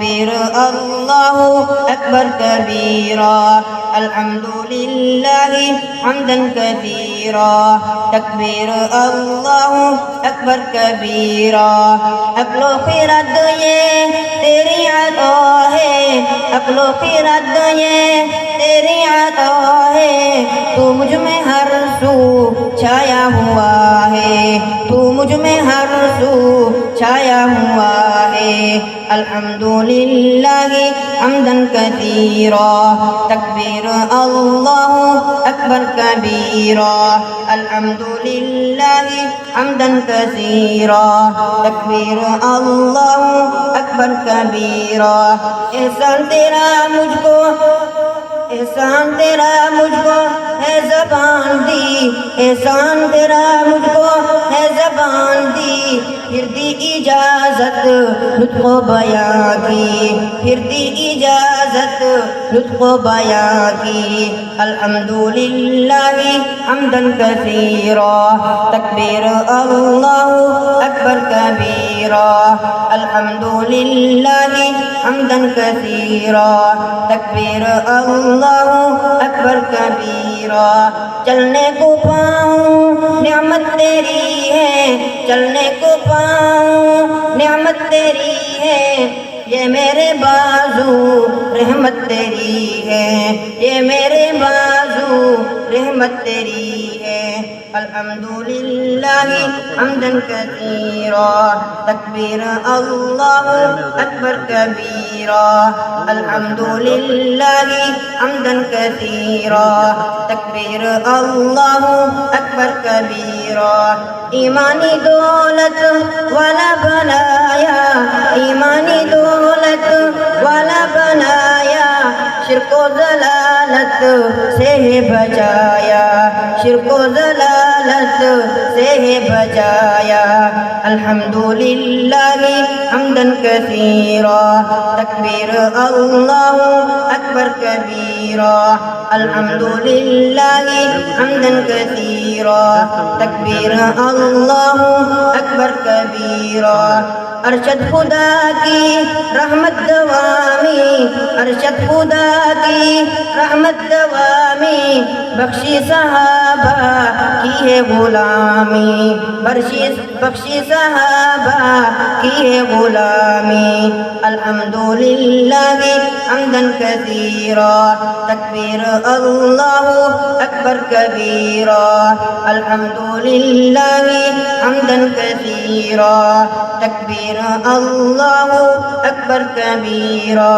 تكبير الله أكبر كبيرا الحمد لله حمدا كثيرا تكبير الله أكبر كبيरा अक्लो खिरद ये तेरी अता है अक्लो खिरद ये तेरी अता है तू मुझ में हर सू छाया हुआ है तू मुझ में हर सू छाया हुआ है अल्हम्दुलिल्लाहि हम्दन कसीरा तकबीर अल्लाहु अकबर कबीरा अल्हम्दुलिल्लाहि हम्दन कसीरा तकबीर अल्लाहु अकबर कबीरा एहसान तेरा मुझको है ज़बान दी एहसान तेरा मुझको है ज़बान दी फिर दी इजाज़त लुत्फ़ो बयां की फिर दी इजाज़त लुत्फ़ो बयां की अल्हम्दुलिल्लाहि हम्दन कसीरा तकबीर अल्लाहु अकबर कबीरा अल्हम्दुलिल्लाहि हम्दन कसीरा तकबीर अल्लाहु अकबर कबीरा चलने को पाऊँ नेमत तेरी है चलने को पाऊँ नेमत तेरी है ये मेरे बाजू रहमत तेरी है ये मेरे बाजू रहमत तेरी है अल्हम्दुलिल्लाहि हम्दन कसीरा तकबीर अल्लाहु अकबर कबीरा अल्हम्दुलिल्लाहि हम्दन कसीरा तकबीर अल्लाहु अकबर कबीरा ईमानी दौलत वाला बनाया ईमानी दौलत वाला बनाया शिरको ज़लालत से है बचाया शिरको ज़लालत से है बचाया अल्हम्दुलिल्लाहि हम्दन कसीरा तकबीर अल्लाहु अकबर कबीरा अल्हम्दुलिल्लाहि हम्दन कसीरा तकबीर अल्लाहु अकबर कबीरा अरशद खुदा की रहमत दवामी अरशद खुदा की रहमत दवामी बख्शी सहाबा की है गुलामी बख्शी सहाबा की है गुलामी अल्हम्दुलिल्लाहि हम्दन कसीरा तकबीर अल्लाहु अकबर कबीरा अल्हम्दुलिल्लाहि हम्दन कसीरा तकबीर अल्लाहु अकबर कबीरा।